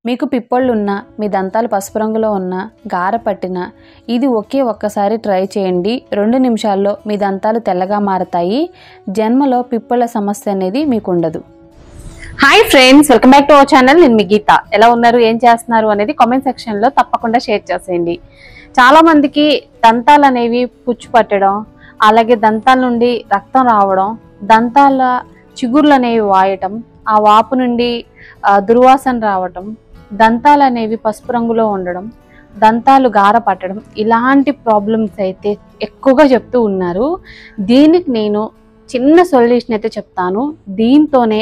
మీకు పిప్పళ్ళు ఉన్నా, మీ దంతాలు పసుపు రంగులో ఉన్నా, గార పట్టినా ఇది ఒక్కసారి ట్రై చేయండి. 2 నిమిషాల్లో మీ దంతాలు తెల్లగా మారతాయి. జన్మలో పిప్పళ్ళ సమస్య అనేది మీకు ఉండదు. Hi friends, welcome back to our channel. నేను మీ గీత. ఎలా ఉన్నారు, ఏం చేస్తున్నారు అనేది కామెంట్ సెక్షన్లో తప్పకుండా షేర్ చేసేయండి. చాలా మందికి దంతాలు అనేవి పుచ్చు పట్టడం, అలాగే దంతాల నుండి రక్తం రావడం, దంతాల చిగుర్లు అనేవి వాయటం, ఆ వాపు నుండి దుర్వాసన రావటం, దంతాలు అనేవి పసుపు రంగులో ఉండడం, దంతాలు గార పట్టడం, ఇలాంటి ప్రాబ్లమ్స్ అయితే ఎక్కువగా చెప్తూ ఉన్నారు. దీనికి నేను చిన్న సొల్యూషన్ అయితే చెప్తాను. దీంతోనే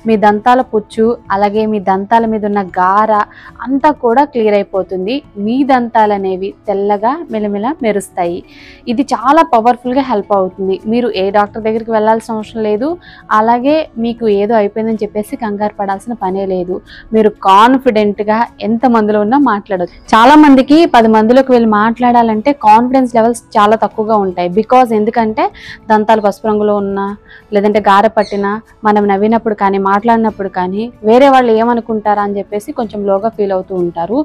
మీ దంతాల పుచ్చు, అలాగే మీ దంతాల మీద ఉన్న గార అంతా కూడా క్లియర్ అయిపోతుంది. మీ దంతాలు అనేవి తెల్లగా మెలమెల మెరుస్తాయి. ఇది చాలా పవర్ఫుల్గా హెల్ప్ అవుతుంది. మీరు ఏ డాక్టర్ దగ్గరికి వెళ్ళాల్సిన అవసరం లేదు. అలాగే మీకు ఏదో అయిపోయిందని చెప్పేసి కంగారు పడాల్సిన పనే లేదు. మీరు కాన్ఫిడెంట్గా ఎంత మందిలో ఉన్నా మాట్లాడవచ్చు. చాలా మందికి 10 మందిలోకి వెళ్ళి మాట్లాడాలంటే కాన్ఫిడెన్స్ లెవెల్స్ చాలా తక్కువగా ఉంటాయి. బికాజ్ ఎందుకంటే దంతాలు పసుపు రంగులో ఉన్న, లేదంటే గార పట్టినా, మనం నవ్వినప్పుడు కానీ మాట్లాడినప్పుడు కానీ వేరే వాళ్ళు ఏమనుకుంటారా అని చెప్పేసి కొంచెం లోగా ఫీల్ అవుతూ ఉంటారు.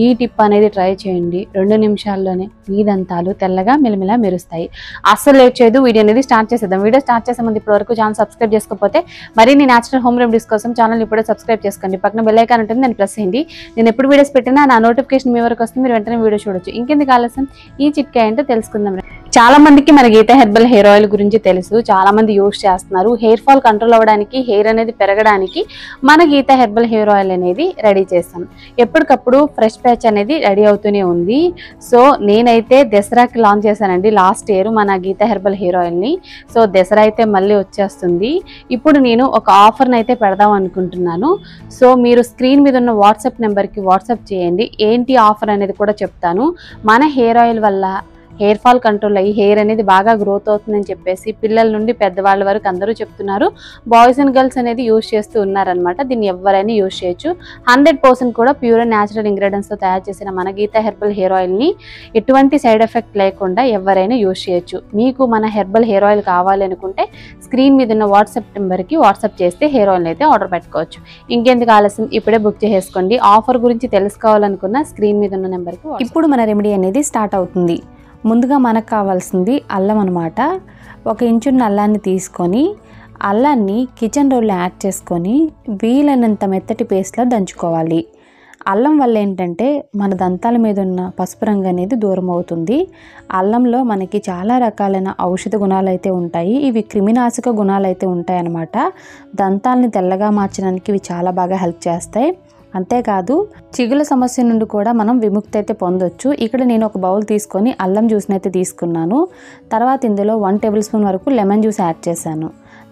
ఈ టిప్ అనేది ట్రై చేయండి. 2 నిమిషాల్లోనే మీ దంతాలు తెల్లగా మెలమెలా మెరుస్తాయి. అస్సలు లేట్ చేయదు, వీడియో అనేది స్టార్ట్ చేసేద్దాం. వీడియో స్టార్ట్ చేసే ముందు ఇప్పటివరకు ఛానల్ సబ్స్క్రైబ్ చేసుకోకపోతే మరిన్ని న్యాచురల్ హోమ్ రెమెడీస్ కోసం ఛానల్ ఇప్పుడే సబ్స్క్రైబ్ చేసుకోండి. పక్కన బెల్ ఐకాన్ ఉంటుంది, దాన్ని ప్రెస్ చేయండి. నేను ఎప్పుడు వీడియోస్ పెట్టినా నా నోటిఫికేషన్ మీ వరకు వస్తుంది. మీరు వెంటనే వీడియో చూడొచ్చు. ఇంకెందుకు ఆలస్యం, ఈ చిట్కా ఏంటో తెలుసుకుందాం. చాలా మందికి మన గీత హెర్బల్ హెయిర్ ఆయిల్ గురించి తెలుసు. చాలా మంది యూజ్ చేస్తున్నారు. హెయిర్ ఫాల్ కంట్రోల్ అవ్వడానికి, హెయిర్ అనేది పెరగడానికి మన గీత హెర్బల్ హెయిర్ ఆయిల్ అనేది రెడీ చేస్తాం. ఎప్పటికప్పుడు ఫ్రెష్ ప్యాచ్ అనేది రెడీ అవుతూనే ఉంది. సో నేనైతే దసరాకి లాంచ్ చేశానండి లాస్ట్ ఇయర్ మన గీత హెర్బల్ హెయిర్ ఆయిల్ని. సో దసరా అయితే మళ్ళీ వచ్చేస్తుంది. ఇప్పుడు నేను ఒక ఆఫర్ని అయితే పెడదాం అనుకుంటున్నాను. సో మీరు స్క్రీన్ మీద ఉన్న వాట్సాప్ నెంబర్కి వాట్సాప్ చేయండి. ఏంటి ఆఫర్ అనేది కూడా చెప్తాను. మన హెయిర్ ఆయిల్ వల్ల హెయిర్ ఫాల్ కంట్రోల్ అయ్యి హెయిర్ అనేది బాగా గ్రోత్ అవుతుందని చెప్పేసి పిల్లల నుండి పెద్దవాళ్ళ వరకు అందరూ చెప్తున్నారు. బాయ్స్ అండ్ గర్ల్స్ అనేది యూజ్ చేస్తూ ఉన్నారనమాట. దీన్ని ఎవరైనా యూజ్ చేయొచ్చు. 100% కూడా ప్యూర్ అండ్ న్యాచురల్ ఇంగ్రీడియంట్స్తో తయారు చేసిన మన గీత హెర్బల్ హెయిర్ ఆయిల్ని ఎటువంటి సైడ్ ఎఫెక్ట్ లేకుండా ఎవరైనా యూజ్ చేయొచ్చు. మీకు మన హెర్బల్ హెయిర్ ఆయిల్ కావాలి అనుకుంటే స్క్రీన్ మీద ఉన్న వాట్సాప్ నెంబర్కి వాట్సాప్ చేస్తే హెయిర్ ఆయిల్ అయితే ఆర్డర్ పెట్టుకోవచ్చు. ఇంకెందుకు ఆలస్యం, ఇప్పుడే బుక్ చేసేసుకోండి. ఆఫర్ గురించి తెలుసుకోవాలనుకున్న స్క్రీన్ మీద ఉన్న నెంబర్కి. ఇప్పుడు మన రెమెడీ అనేది స్టార్ట్ అవుతుంది. ముందుగా మనకు కావాల్సింది అల్లం అనమాట. 1 ఇంచున్న అల్లాన్ని తీసుకొని అల్లాన్ని కిచెన్ రోల్లో యాడ్ చేసుకొని వీలైనంత మెత్తటి పేస్ట్లా దంచుకోవాలి. అల్లం వల్ల ఏంటంటే మన దంతాల మీద ఉన్న పసుపు రంగు అనేది దూరం అవుతుంది. అల్లంలో మనకి చాలా రకాలైన ఔషధ గుణాలు అయితే ఉంటాయి. ఇవి క్రిమినాశక గుణాలు అయితే ఉంటాయన్నమాట. దంతాలని తెల్లగా మార్చడానికి ఇవి చాలా బాగా హెల్ప్ చేస్తాయి. అంతేకాదు చిగుల సమస్య నుండి కూడా మనం విముక్తి అయితే పొందొచ్చు. ఇక్కడ నేను ఒక బౌల్ తీసుకొని అల్లం జ్యూస్ని అయితే తీసుకున్నాను. తర్వాత ఇందులో 1 టేబుల్ స్పూన్ వరకు లెమన్ జ్యూస్ యాడ్ చేశాను.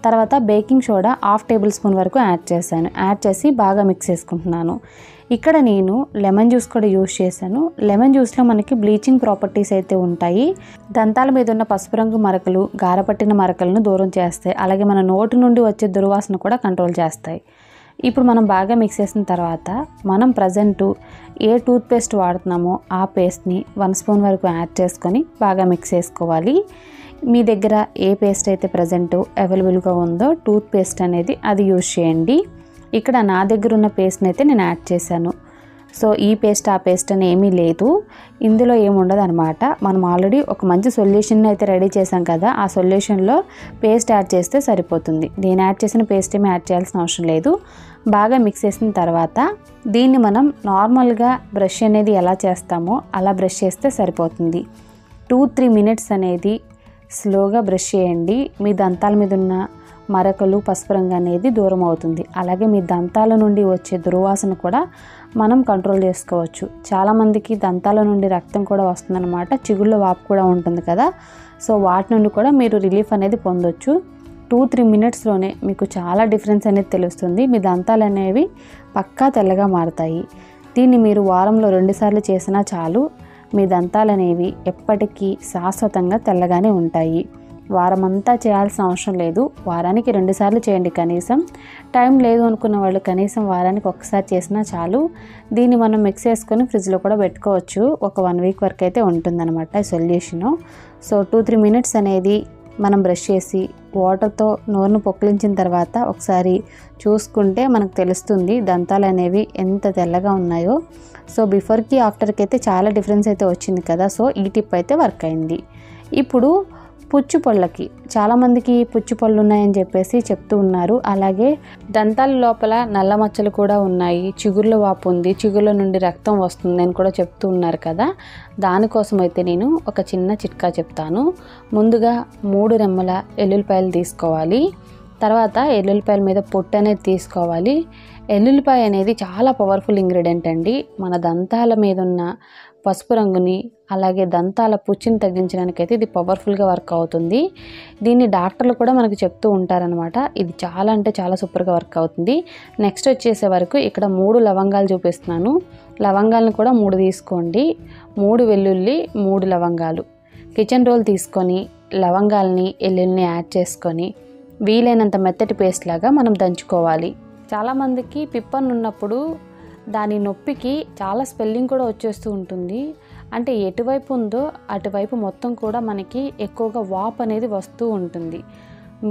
తర్వాత బేకింగ్ సోడా 1/2 టేబుల్ స్పూన్ వరకు యాడ్ చేశాను. యాడ్ చేసి బాగా మిక్స్ చేసుకుంటున్నాను. ఇక్కడ నేను లెమన్ జ్యూస్ కూడా యూజ్ చేశాను. లెమన్ జ్యూస్లో మనకి బ్లీచింగ్ ప్రాపర్టీస్ అయితే ఉంటాయి. దంతాల మీద ఉన్న పసుపు రంగు మరకలు, గారపట్టిన మరకలను దూరం చేస్తాయి. అలాగే మన నోటి నుండి వచ్చే దుర్వాసన కూడా కంట్రోల్ చేస్తాయి. ఇప్పుడు మనం బాగా మిక్స్ చేసిన తర్వాత మనం ప్రజెంటు ఏ టూత్ పేస్ట్ వాడుతున్నామో ఆ పేస్ట్ని 1 స్పూన్ వరకు యాడ్ చేసుకొని బాగా మిక్స్ చేసుకోవాలి. మీ దగ్గర ఏ పేస్ట్ అయితే ప్రజెంటు అవైలబుల్గా ఉందో టూత్ పేస్ట్ అనేది అది యూజ్ చేయండి. ఇక్కడ నా దగ్గర ఉన్న పేస్ట్ని అయితే నేను యాడ్ చేశాను. సో ఈ పేస్ట్ ఆ పేస్ట్ అని ఏమీ లేదు, ఇందులో ఏముండదు అనమాట. మనం ఆల్రెడీ ఒక మంచి సొల్యూషన్ అయితే రెడీ చేసాం కదా, ఆ సొల్యూషన్లో పేస్ట్ యాడ్ చేస్తే సరిపోతుంది. నేను యాడ్ చేసిన పేస్ట్ ఏమీ యాడ్ చేయాల్సిన అవసరం లేదు. బాగా మిక్స్ చేసిన తర్వాత దీన్ని మనం నార్మల్గా బ్రష్ అనేది ఎలా చేస్తామో అలా బ్రష్ చేస్తే సరిపోతుంది. 2-3 మినిట్స్ అనేది స్లోగా బ్రష్ చేయండి. మీ దంతాల మీద ఉన్న మరకలు, పసుపు రంగు అనేది దూరం అవుతుంది. అలాగే మీ దంతాల నుండి వచ్చే దుర్వాసన కూడా మనం కంట్రోల్ చేసుకోవచ్చు. చాలామందికి దంతాల నుండి రక్తం కూడా వస్తుందన్నమాట. చిగుళ్ళ వాపు కూడా ఉంటుంది కదా, సో వాటి నుండి కూడా మీరు రిలీఫ్ అనేది పొందొచ్చు. 2-3 మినిట్స్లోనే మీకు చాలా డిఫరెన్స్ అనేది తెలుస్తుంది. మీ దంతాలు అనేవి పక్కా తెల్లగా మారుతాయి. దీన్ని మీరు వారంలో 2 సార్లు చేసినా చాలు. మీ దంతాలు అనేవి ఎప్పటికీ శాశ్వతంగా తెల్లగానే ఉంటాయి. వారమంతా చేయాల్సిన అవసరం లేదు. వారానికి 2 సార్లు చేయండి కనీసం. టైం లేదు అనుకున్న వాళ్ళు కనీసం వారానికి 1 సారి చేసినా చాలు. దీన్ని మనం మిక్స్ చేసుకొని ఫ్రిడ్జ్లో కూడా పెట్టుకోవచ్చు. ఒక 1 వీక్ వరకు అయితే ఉంటుందన్నమాట ఈ సొల్యూషను. సో 2-3 మినిట్స్ అనేది మనం బ్రష్ చేసి వాటర్తో నోరును పొక్కిలించిన తర్వాత ఒకసారి చూసుకుంటే మనకు తెలుస్తుంది దంతాలు అనేవి ఎంత తెల్లగా ఉన్నాయో. సో బిఫోర్కి ఆఫ్టర్కి అయితే చాలా డిఫరెన్స్ అయితే వచ్చింది కదా. సో ఈ టిప్ అయితే వర్క్ అయింది. ఇప్పుడు పుచ్చుపళ్ళకి చాలామందికి పుచ్చుపళ్ళు ఉన్నాయని చెప్పేసి చెప్తూ ఉన్నారు. అలాగే దంతాల లోపల నల్ల మచ్చలు కూడా ఉన్నాయి, చిగుర్ల వాపు ఉంది, చిగుర్ల నుండి రక్తం వస్తుంది అని కూడా చెప్తూ ఉన్నారు కదా. దానికోసం అయితే నేను ఒక చిన్న చిట్కా చెప్తాను. ముందుగా 3 రెమ్మల ఎల్లుల్లిపాయలు తీసుకోవాలి. తర్వాత ఎల్లుల్లిపాయల మీద పొట్టు అనేది తీసుకోవాలి. ఎల్లుల్లిపాయ అనేది చాలా పవర్ఫుల్ ఇంగ్రీడియంట్ అండి. మన దంతాల మీద ఉన్న పసుపు రంగుని అలాగే దంతాల పుచ్చిని తగ్గించడానికి అయితే ఇది పవర్ఫుల్గా వర్క్ అవుతుంది. దీన్ని డాక్టర్లు కూడా మనకు చెప్తూ ఉంటారనమాట. ఇది చాలా అంటే చాలా సూపర్గా వర్క్ అవుతుంది. నెక్స్ట్ వచ్చేసే వరకు ఇక్కడ 3 లవంగాలు చూపిస్తున్నాను. లవంగాలను కూడా 3 తీసుకోండి. 3 వెల్లుల్లి, 3 లవంగాలు. కిచెన్ రోల్ తీసుకొని లవంగాల్ని ఎల్లుల్లిని యాడ్ చేసుకొని వీలైనంత మెత్తటి పేస్ట్ లాగా మనం దంచుకోవాలి. చాలామందికి పిప్పన్ ఉన్నప్పుడు దాని నొప్పికి చాలా స్పెల్లింగ్ కూడా వచ్చేస్తూ ఉంటుంది. అంటే ఎటువైపు ఉందో అటువైపు మొత్తం కూడా మనకి ఎక్కువగా వాపు అనేది వస్తూ ఉంటుంది.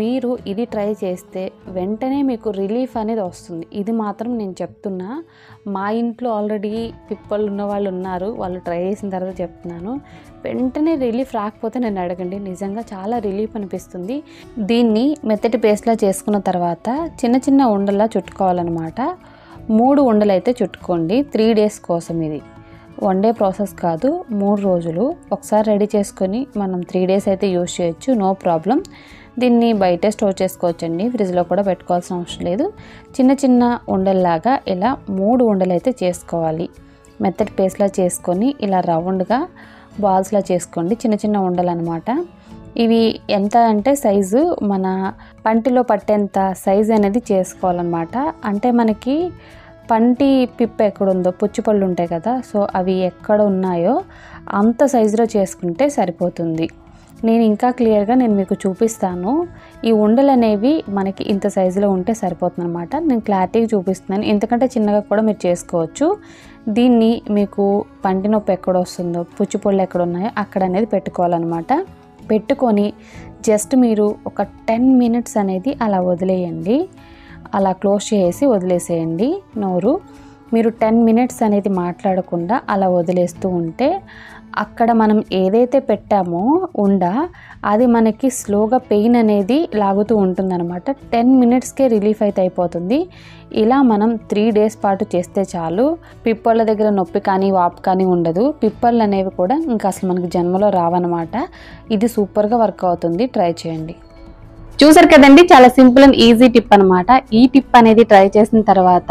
మీరు ఇది ట్రై చేస్తే వెంటనే మీకు రిలీఫ్ అనేది వస్తుంది. ఇది మాత్రం నేను చెప్తున్నా. మా ఇంట్లో ఆల్రెడీ పిప్పలు ఉన్న వాళ్ళు ఉన్నారు. వాళ్ళు ట్రై చేసిన తర్వాత చెప్తున్నాను. వెంటనే రిలీఫ్ రాకపోతే నన్ను అడగండి, నిజంగా చాలా రిలీఫ్ అనిపిస్తుంది. దీన్ని మెత్తటి పేస్ట్లా చేసుకున్న తర్వాత చిన్న చిన్న ఉండలా చుట్టుకోవాలన్నమాట. 3 ఉండలు అయితే చుట్టుకోండి. 3 days కోసం. ఇది 1 day ప్రాసెస్ కాదు, 3 రోజులు. ఒకసారి రెడీ చేసుకొని మనం 3 days అయితే యూజ్ చేయొచ్చు, నో ప్రాబ్లం. దీన్ని బయటే స్టోర్ చేసుకోవచ్చండి, ఫ్రిడ్జ్లో కూడా పెట్టుకోవాల్సిన అవసరం లేదు. చిన్న చిన్న ఉండల్లాగా ఇలా 3 ఉండలు అయితే చేసుకోవాలి. మెత్తటి పేస్ట్లా చేసుకొని ఇలా రౌండ్గా బాల్స్లా చేసుకోండి. చిన్న చిన్న ఉండలు అనమాట. ఇవి ఎంత అంటే సైజు మన పంటిలో పట్టేంత సైజు అనేది చేసుకోవాలన్నమాట. అంటే మనకి పంటి పిప్ప ఎక్కడుందో పుచ్చిపళ్ళు ఉంటాయి కదా, సో అవి ఎక్కడ ఉన్నాయో అంత సైజులో చేసుకుంటే సరిపోతుంది. నేను ఇంకా క్లియర్గా మీకు చూపిస్తాను. ఈ ఉండలు అనేవి మనకి ఇంత సైజులో ఉంటే సరిపోతుంది అనమాట. నేను క్లారిటీగా చూపిస్తున్నాను. ఇంతకంటే చిన్నగా కూడా మీరు చేసుకోవచ్చు. దీన్ని మీకు పంటి నొప్పి ఎక్కడ వస్తుందో పుచ్చిపళ్ళు ఎక్కడ ఉన్నాయో అక్కడ అనేది పెట్టుకోవాలన్నమాట. పెట్టుకొని జస్ట్ మీరు ఒక 10 minutes అనేది అలా వదిలేయండి. అలా క్లోజ్ చేసి వదిలేసేయండి నోరు. మీరు 10 minutes అనేది మాట్లాడకుండా అలా వదిలేస్తూ ఉంటే అక్కడ మనం ఏదైతే పెట్టామో అది మనకి స్లోగా పెయిన్ అనేది లాగుతూ ఉంటుందన్నమాట. 10 minutesకే రిలీఫ్ అయితే అయిపోతుంది. ఇలా మనం 3 days పాటు చేస్తే చాలు. పిప్పళ్ళ దగ్గర నొప్పి కానీ వాపు కానీ ఉండదు. పిప్పళ్ళు అనేవి కూడా ఇంకా అసలు మనకి జన్మలో రావన్నమాట. ఇది సూపర్గా వర్క్ అవుతుంది. ట్రై చేయండి. చూసారు కదండి, చాలా సింపుల్ అండ్ ఈజీ టిప్ అనమాట. ఈ టిప్ అనేది ట్రై చేసిన తర్వాత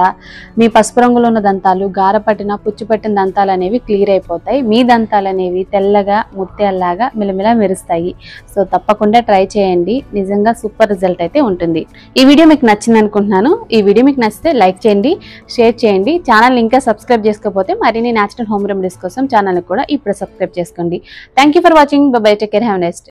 మీ పసుపు రంగులో ఉన్న దంతాలు, గారపట్టిన పుచ్చిపట్టిన దంతాలు అనేవి క్లియర్ అయిపోతాయి. మీ దంతాలు అనేవి తెల్లగా ముత్యాల్లాగా మిలమిలా మెరుస్తాయి. సో తప్పకుండా ట్రై చేయండి. నిజంగా సూపర్ రిజల్ట్ అయితే ఉంటుంది. ఈ వీడియో మీకు నచ్చింది అనుకుంటున్నాను. ఈ వీడియో మీకు నచ్చితే లైక్ చేయండి, షేర్ చేయండి. ఛానల్ ఇంకా సబ్స్క్రైబ్ చేసుకోకపోతే మరిన్ని న్యాచురల్ హోమ్ రెమెడీస్ కోసం ఛానల్ కూడా ఇప్పుడు సబ్స్క్రైబ్ చేసుకోండి. Thank you for watching. By by, take care, have a nice day.